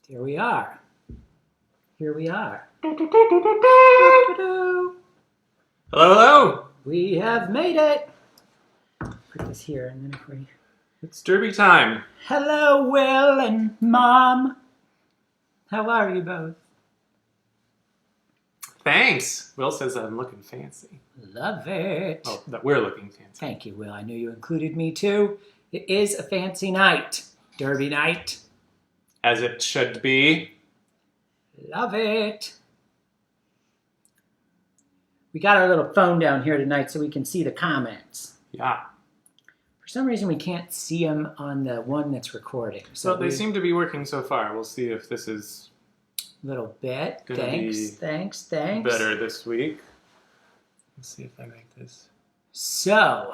Here we are. Here we are. Hello, hello. We have made it. Put this here and then if we... It's derby time. Hello, Will and Mom. How are you both? Thanks. Will says I'm looking fancy. Love it. Oh, that we're looking fancy. Thank you, Will. I knew you included me too. It is a fancy night. Derby night. As it should be. Love it. We got our little phone down here tonight so we can see the comments. Yeah. For some reason, we can't see them on the one that's recording. So they seem to be working so far. We'll see if this is a little bit. Gonna Thanks. better this week. Let's see if I make this. So,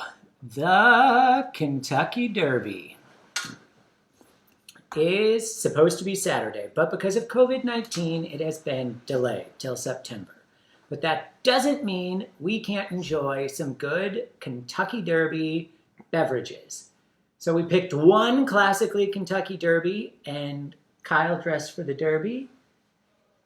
the Kentucky Derby is supposed to be Saturday, but because of COVID-19, it has been delayed till September. But that doesn't mean we can't enjoy some good Kentucky Derby beverages. So we picked one classically Kentucky Derby, and Kyle dressed for the Derby.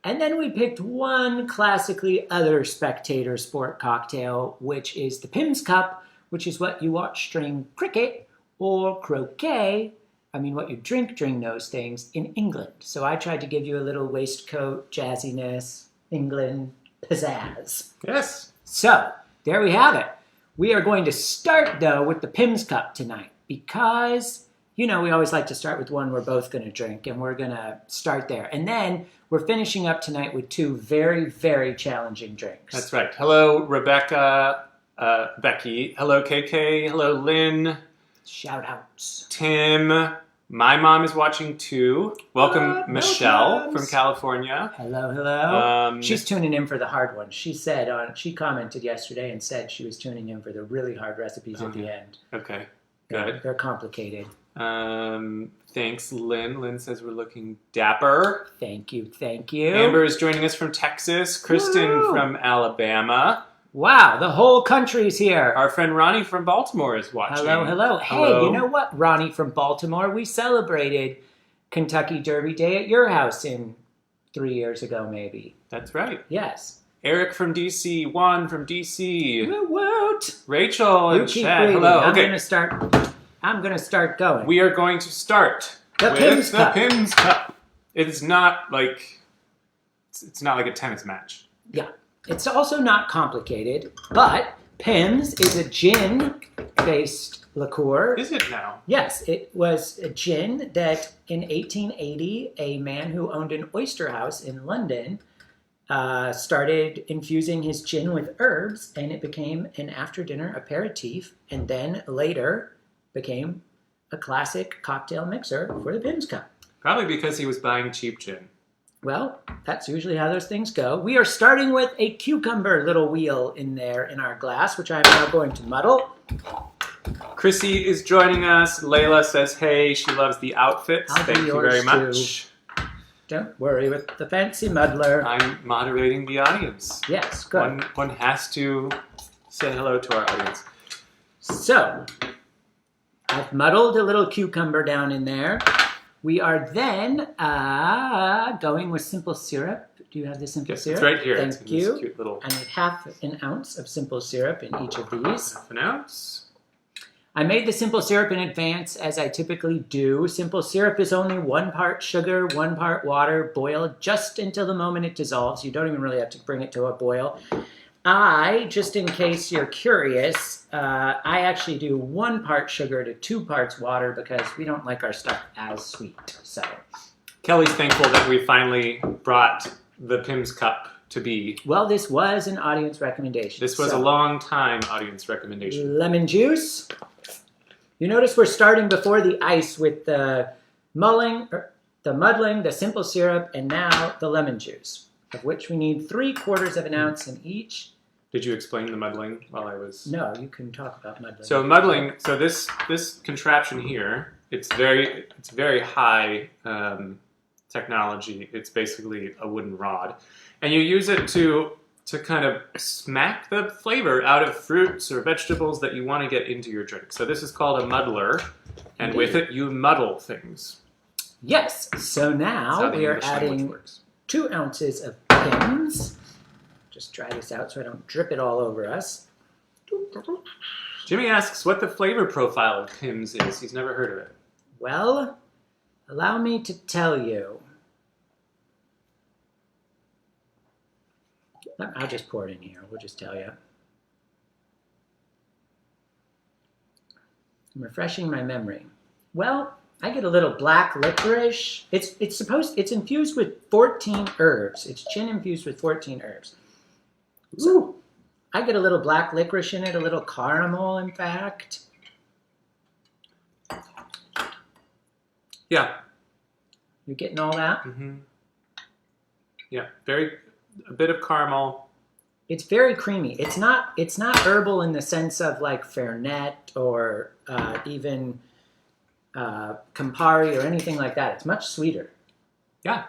And then we picked one classically other spectator sport cocktail, which is the Pimm's Cup, which is what you watch during cricket or croquet. I mean, what you drink during those things in England. So I tried to give you a little waistcoat, jazziness, England pizzazz. Yes. So there we have it. We are going to start, though, with the Pimm's Cup tonight because, you know, we always like to start with one we're both going to drink, and we're going to start there. And then we're finishing up tonight with two very, very challenging drinks. That's right. Hello, Rebecca, Becky. Hello, KK. Hello, Lynn. Shout outs. Tim. My mom is watching too. Welcome, Michelle from California. Hello. She's tuning in for the hard ones. She said she commented yesterday and said she was tuning in for the really hard recipes at the end. Okay, good. They're complicated. Thanks, Lynn. Lynn says we're looking dapper. Thank you. Amber is joining us from Texas. Kristen from Alabama. Wow, the whole country's here. Our friend Ronnie from Baltimore is watching. Hello. Hey, you know what, Ronnie from Baltimore? We celebrated Kentucky Derby Day at your house 3 years ago, maybe. That's right. Yes. Eric from DC. Juan from DC. Woot. Rachel and Chad. Reading. Hello. Okay. I'm gonna start going. We are going to start with the Pimm's Cup. It's not like a tennis match. Yeah. It's also not complicated, but Pimm's is a gin-based liqueur. Is it now? Yes, it was a gin that in 1880, a man who owned an oyster house in London started infusing his gin with herbs, and it became an after-dinner aperitif, and then later became a classic cocktail mixer for the Pimm's Cup. Probably because he was buying cheap gin. Well, that's usually how those things go. We are starting with a cucumber little wheel in our glass, which I'm now going to muddle. Chrissy is joining us. Layla says, hey, she loves the outfits. Thank you very much. Don't worry with the fancy muddler. I'm moderating the audience. Yes, good. One has to say hello to our audience. So, I've muddled a little cucumber down in there. We are then going with simple syrup. Do you have the simple syrup? It's right here. Thank you. This cute little... I need half an ounce of simple syrup in each of these. Half an ounce. I made the simple syrup in advance, as I typically do. Simple syrup is only 1 part sugar, 1 part water, boiled just until the moment it dissolves. You don't even really have to bring it to a boil. Just in case you're curious, I actually do 1 part sugar to 2 parts water because we don't like our stuff as sweet. So, Kelly's thankful that we finally brought the Pimm's Cup to be. Well, this was an audience recommendation. This was a long time audience recommendation. Lemon juice. You notice we're starting before the ice with the muddling, the simple syrup, and now the lemon juice, of which we need 3/4 of an ounce in each. Did you explain the muddling while I was... No, you can talk about muddling. So muddling, so this contraption here, it's very high technology. It's basically a wooden rod. And you use it to kind of smack the flavor out of fruits or vegetables that you want to get into your drink. So this is called a muddler, and with it you muddle things. Yes. So That's now how the we are English language adding works. 2 ounces of Pimms. Just try this out so I don't drip it all over us. Jimmy asks what the flavor profile of Pimm's is. He's never heard of it. Well, allow me to tell you. I'll just pour it in here. We'll just tell you. I'm refreshing my memory. Well, I get a little black licorice. It's infused with 14 herbs. It's gin infused with 14 herbs. So I get a little black licorice in it, a little caramel, in fact. Yeah. You're getting all that? Mm-hmm. Yeah, a bit of caramel. It's very creamy. It's not herbal in the sense of like Fernet or even Campari or anything like that. It's much sweeter. Yeah,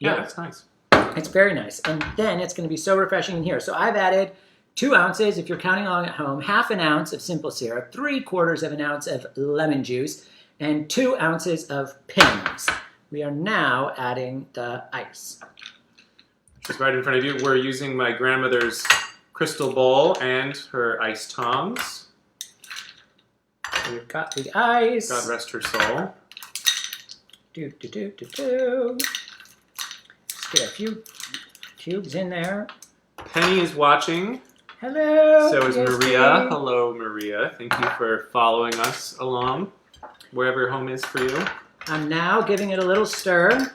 that's nice. It's very nice. And then it's going to be so refreshing in here. So I've added 2 ounces, if you're counting along at home, half an ounce of simple syrup, 3/4 of an ounce of lemon juice, and 2 ounces of Pimms. We are now adding the ice. Just right in front of you. We're using my grandmother's crystal bowl and her ice tongs. We've got the ice. God rest her soul. Let's get a few cubes in there. Penny is watching. Hello. So is Yes, Maria. baby. Hello, Maria. Thank you for following us along, wherever home is for you. I'm now giving it a little stir.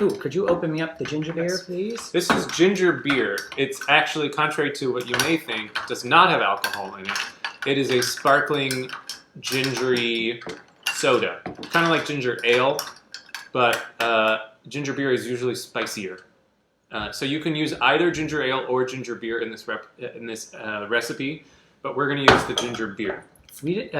Ooh, could you open me up the ginger beer, please? This is ginger beer. It's actually, contrary to what you may think, does not have alcohol in it. It is a sparkling, gingery soda. Kind of like ginger ale, but ginger beer is usually spicier. So you can use either ginger ale or ginger beer in this recipe, but we're going to use the ginger beer. We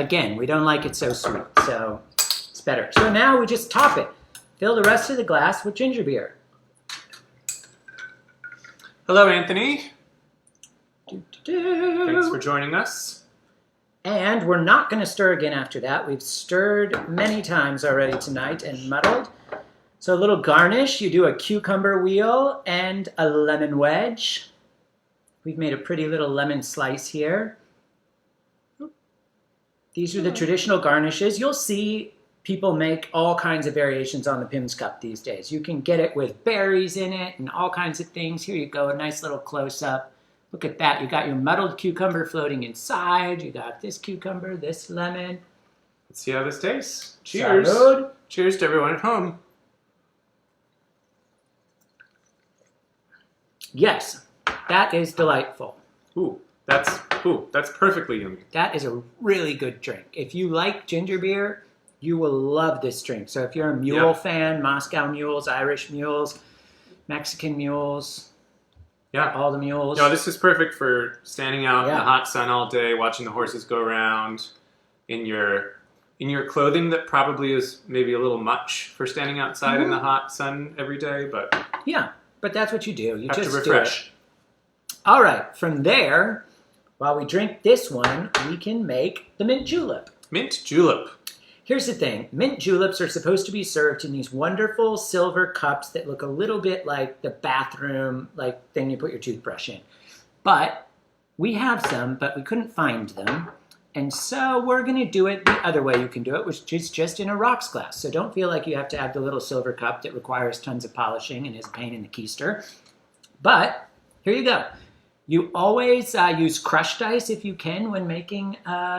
don't like it so sweet, so it's better. So now we just top it. Fill the rest of the glass with ginger beer. Hello, Anthony. Thanks for joining us. And we're not going to stir again after that. We've stirred many times already tonight and muddled. So a little garnish. You do a cucumber wheel and a lemon wedge. We've made a pretty little lemon slice here. These are the traditional garnishes. You'll see people make all kinds of variations on the Pimm's cup these days. You can get it with berries in it and all kinds of things. Here you go, a nice little close-up. Look at that. You got your muddled cucumber floating inside. You got this cucumber, this lemon. Let's see how this tastes. Cheers. Salud. Cheers to everyone at home. Yes, that is delightful. That's perfectly yummy. That is a really good drink. If you like ginger beer, you will love this drink. So if you're a mule fan, Moscow mules, Irish mules, Mexican mules, all the mules. No, this is perfect for standing out in the hot sun all day, watching the horses go around in your clothing that probably is maybe a little much for standing outside in the hot sun every day, but but that's what you do. You have just to refresh. do it. All right, from there, while we drink this one, we can make the mint julep. Mint julep. Here's the thing. Mint juleps are supposed to be served in these wonderful silver cups that look a little bit like the bathroom thing you put your toothbrush in. But we have some, but we couldn't find them. And so we're going to do it the other way you can do it, which is just in a rocks glass. So don't feel like you have to have the little silver cup that requires tons of polishing and is a pain in the keister. But here you go. You always use crushed ice if you can when making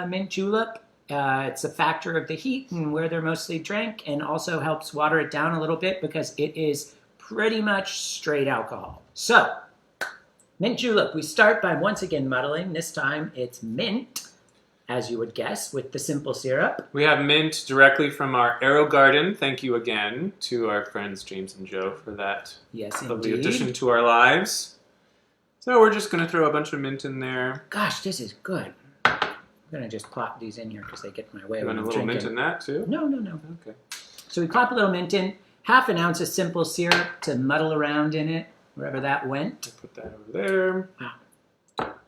mint julep. It's a factor of the heat and where they're mostly drank, and also helps water it down a little bit because it is pretty much straight alcohol. So, mint julep, we start by once again muddling. This time it's mint, as you would guess, with the simple syrup. We have mint directly from our Arrow Garden. Thank you again to our friends James and Joe for that lovely addition to our lives. So we're just going to throw a bunch of mint in there. Gosh, this is good. I'm going to just plop these in here because they get in my way You when want I'm a little drinking. mint in that too? No. Okay. So we plop a little mint in, half an ounce of simple syrup to muddle around in it, wherever that went. I'll put that over there. Wow.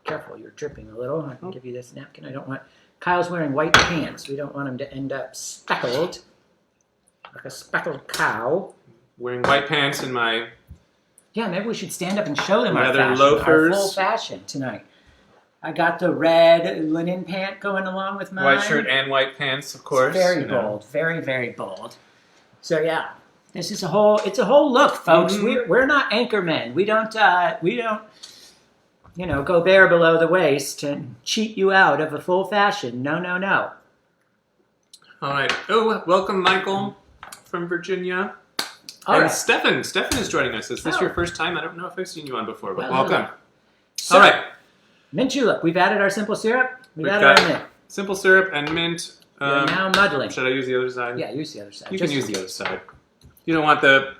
Careful, you're dripping a little. I can give you this napkin. Kyle's wearing white pants. We don't want him to end up speckled. like a speckled cow. Wearing white pants and my Yeah, maybe we should stand up and show them our leather fashion, loafers. our full fashion tonight. I got the red linen pant going along with mine. White shirt and white pants, of course. It's very bold, very, very bold. So yeah, this is it's a whole look, folks. We're not anchor men. We don't, go bare below the waist and cheat you out of a full fashion. No, no, no. All right. Oh, welcome, Michael from Virginia. All and right. Stefan is joining us. Is this Oh. your first time? I don't know if I've seen you on before, but Well, welcome. So, All right. mint julep. We've added our simple syrup. We've added got our mint. simple syrup and mint. We're now muddling. Should I use the other side? Yeah, use the other side. You can use the other side. You don't want the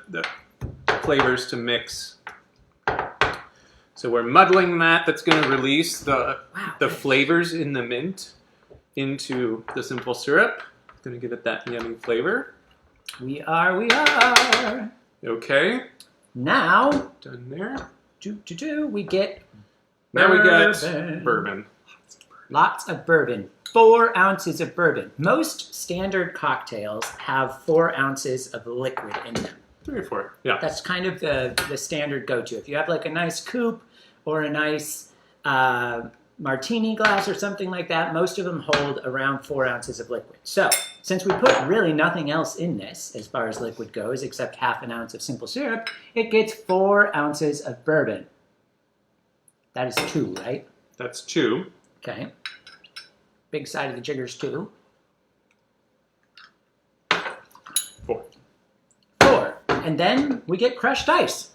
flavors to mix. So we're muddling that. That's going to release the flavors in the mint into the simple syrup. It's going to give it that yummy flavor. We are. Okay. Now, Done there. we get Now we got bourbon. bourbon. Lots of bourbon. 4 ounces of bourbon. Most standard cocktails have 4 ounces of liquid in them. 3 or 4. Yeah. That's kind of the standard go-to. If you have like a nice coupe or a nice martini glass or something like that, most of them hold around 4 ounces of liquid. So, since we put really nothing else in this as far as liquid goes except half an ounce of simple syrup, it gets 4 ounces of bourbon. That is 2, right? That's 2. Okay. Big side of the jiggers, 2. 4. 4. And then we get crushed ice.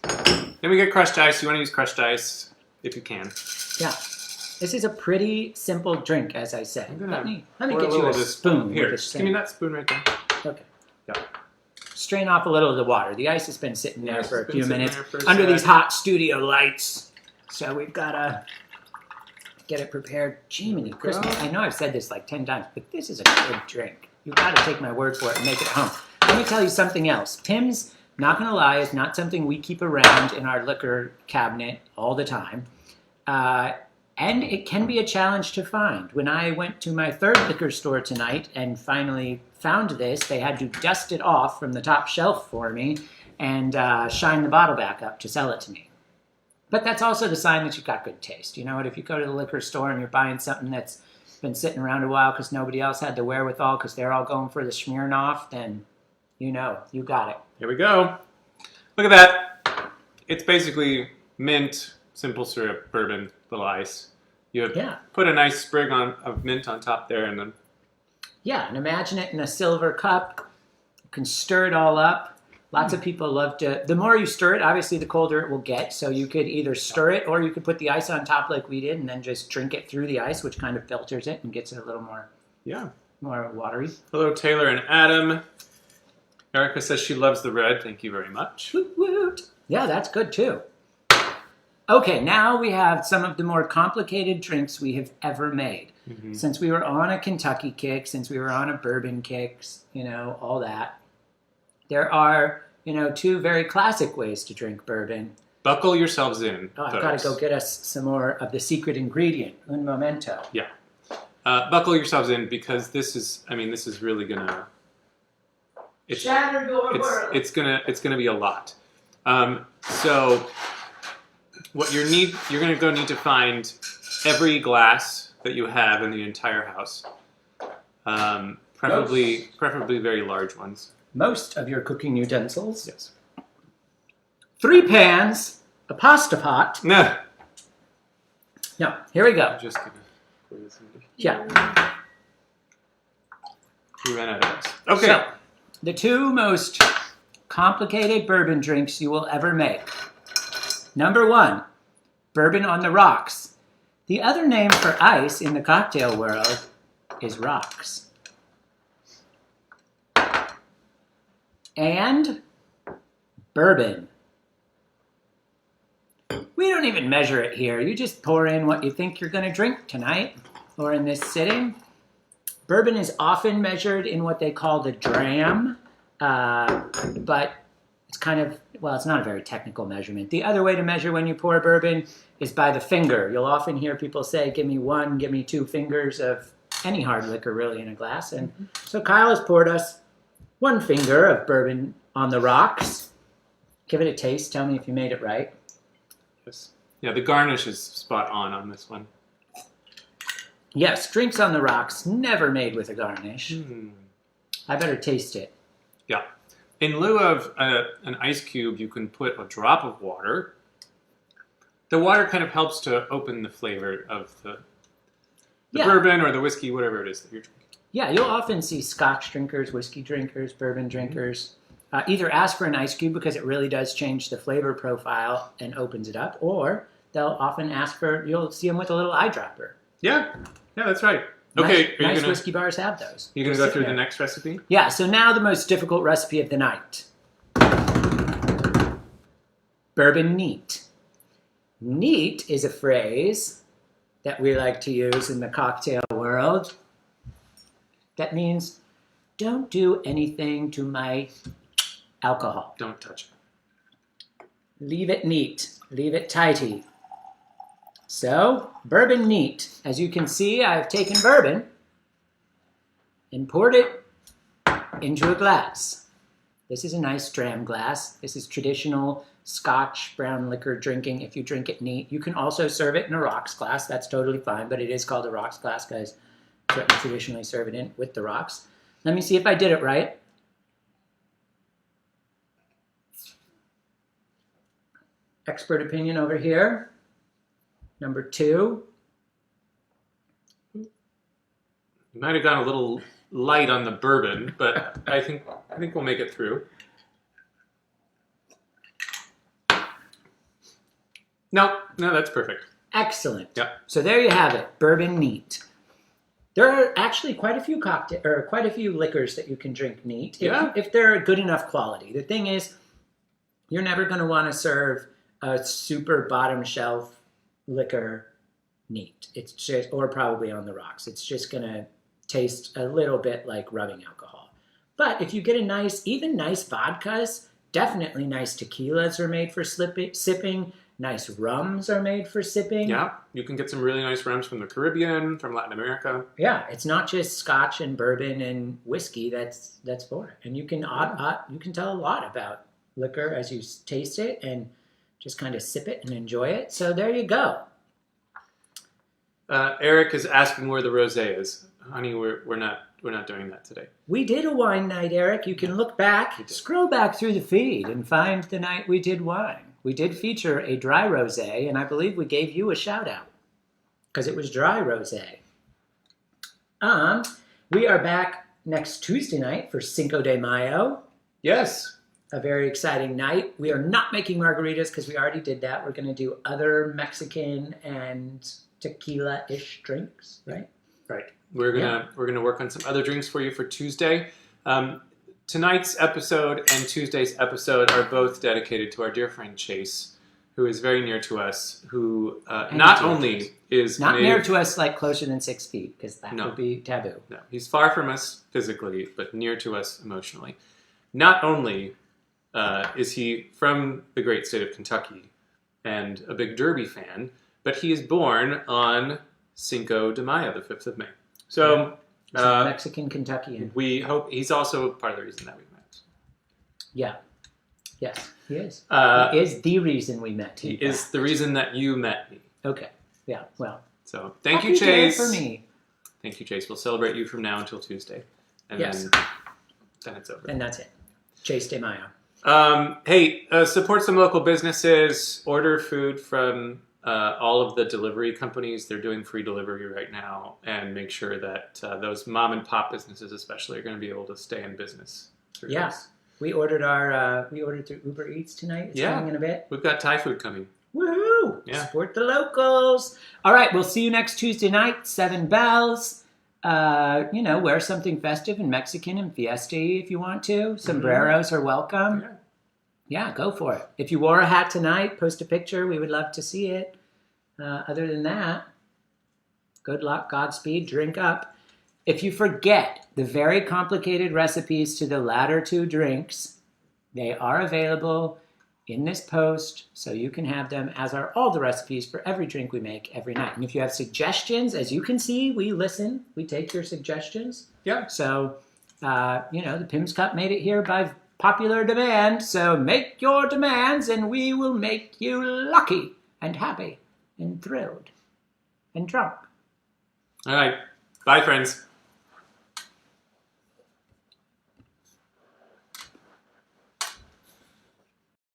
Then we get crushed ice. You want to use crushed ice if you can. Yeah. This is a pretty simple drink, as I said. Let me pour get little you a of this- spoon. Here, with a give me that spoon right there. Okay. Yeah. Strain off a little of the water. The ice has been sitting there Yes, for it's a been few sitting minutes there for a under sec. these hot studio lights. So we've got to get it prepared. Jiminy Christmas. I know I've said this like 10 times, but this is a good drink. You've got to take my word for it and make it at home. Let me tell you something else. Pimm's, not going to lie, is not something we keep around in our liquor cabinet all the time. And it can be a challenge to find. When I went to my 3rd liquor store tonight and finally found this, they had to dust it off from the top shelf for me and shine the bottle back up to sell it to me. But that's also the sign that you've got good taste. You know what? If you go to the liquor store and you're buying something that's been sitting around a while because nobody else had the wherewithal because they're all going for the Smirnoff, then you know, you got it. Here we go. Look at that. It's basically mint, simple syrup, bourbon, little ice. You have put a nice sprig of mint on top there, and then and imagine it in a silver cup. You can stir it all up. Lots of people love to. The more you stir it, obviously, the colder it will get. So you could either stir it, or you could put the ice on top like we did, and then just drink it through the ice, which kind of filters it and gets it a little more watery. Hello, Taylor and Adam. Erica says she loves the red. Thank you very much. Woot woot. Yeah, that's good too. Okay, now we have some of the more complicated drinks we have ever made. Mm-hmm. Since we were on a Kentucky kick, since we were on a bourbon kick, all that. There are, 2 very classic ways to drink bourbon. Buckle yourselves in. Oh, I've got to go get us some more of the secret ingredient, un momento. Yeah. Buckle yourselves in because this is really gonna. Shatter your world. It's gonna be a lot. So what you're gonna go need to find every glass that you have in the entire house. Preferably very large ones. Most of your cooking utensils. Yes. 3 pans, a pasta pot. No. No, here we go. I'm just gonna pour this in. Yeah. We ran out of this. Okay. So, the 2 most complicated bourbon drinks you will ever make. Number 1, bourbon on the rocks. The other name for ice in the cocktail world is rocks. And bourbon. We don't even measure it here. You just pour in what you think you're going to drink tonight or in this sitting. Bourbon is often measured in what they call the dram, but it's kind of, it's not a very technical measurement. The other way to measure when you pour bourbon is by the finger. You'll often hear people say, give me 1, give me 2 fingers of any hard liquor really in a glass. And so Kyle has poured us 1 finger of bourbon on the rocks. Give it a taste. Tell me if you made it right. Yes. Yeah, the garnish is spot on this one. Yes, drinks on the rocks, never made with a garnish. I better taste it. Yeah. In lieu of an ice cube, you can put a drop of water. The water kind of helps to open the flavor of the bourbon or the whiskey, whatever it is that you're drinking. Yeah, you'll often see Scotch drinkers, whiskey drinkers, bourbon drinkers either ask for an ice cube because it really does change the flavor profile and opens it up, or they'll often ask you'll see them with a little eyedropper. Yeah, that's right. Okay, nice whiskey bars have those. You're going to go through the next recipe? Yeah, so now the most difficult recipe of the night. Bourbon Neat. Neat is a phrase that we like to use in the cocktail world. That means don't do anything to my alcohol. Don't touch it. Leave it neat. Leave it tighty. So, Bourbon Neat. As you can see, I've taken bourbon and poured it into a glass. This is a nice dram glass. This is traditional Scotch brown liquor drinking if you drink it neat. You can also serve it in a rocks glass. That's totally fine, but it is called a rocks glass because that's what you traditionally serve it in with the rocks. Let me see if I did it right. Expert opinion over here. Number 2. You might have gone a little light on the bourbon, but I think we'll make it through. No, that's perfect. Excellent. Yeah. So there you have it, Bourbon Neat. There are actually quite a few liquors that you can drink neat if they're good enough quality. The thing is, you're never going to want to serve a super bottom shelf liquor neat. It's just, or probably on the rocks. It's just going to taste a little bit like rubbing alcohol. But if you get even nice vodkas, definitely nice tequilas are made for sipping. Nice rums are made for sipping. Yeah, you can get some really nice rums from the Caribbean, from Latin America. Yeah, it's not just Scotch and bourbon and whiskey that's for it. And you can tell a lot about liquor as you taste it and just kind of sip it and enjoy it. So there you go. Eric is asking where the rosé is. Honey, we're not doing that today. We did a wine night, Eric. You can look back, scroll back through the feed and find the night we did wine. We did feature a dry rosé, and I believe we gave you a shout out because it was dry rosé. We are back next Tuesday night for Cinco de Mayo. Yes. A very exciting night. We are not making margaritas because we already did that. We're going to do other Mexican and tequila-ish drinks, right? Right. We're gonna work on some other drinks for you for Tuesday. Tonight's episode and Tuesday's episode are both dedicated to our dear friend Chase, who is very near to us, who not only is not near to us like closer than 6 feet, because that would be taboo. No, he's far from us physically, but near to us emotionally. Not only is he from the great state of Kentucky and a big Derby fan, but he is born on Cinco de Mayo, the 5th of May. So... He's a Mexican Kentuckian. We hope he's also part of the reason that we met. Yeah. Yes, he is. He is the reason we met. He is the reason that you met me. Okay. Yeah. Well. So thank you, Chase. For me. Thank you, Chase. We'll celebrate you from now until Tuesday, and then it's over. And that's it. Chase de Mayo. Hey, support some local businesses. Order food from all of the delivery companies. They're doing free delivery right now, and make sure that those mom and pop businesses especially are going to be able to stay in business. Yeah. This. We ordered through Uber Eats tonight. It's coming in a bit. We've got Thai food coming. Woohoo! Yeah. Support the locals. All right, we'll see you next Tuesday night, 7 bells. Wear something festive and Mexican and fiesta-y if you want to. Sombreros are welcome. Yeah, go for it. If you wore a hat tonight, post a picture. We would love to see it. Other than that, good luck, Godspeed, drink up. If you forget the very complicated recipes to the latter 2 drinks, they are available in this post, so you can have them, as are all the recipes for every drink we make every night. And if you have suggestions, as you can see, we listen. We take your suggestions. Yeah. So The Pimm's Cup made it here by popular demand. So make your demands, and we will make you lucky and happy and thrilled and drunk. All right. Bye, friends.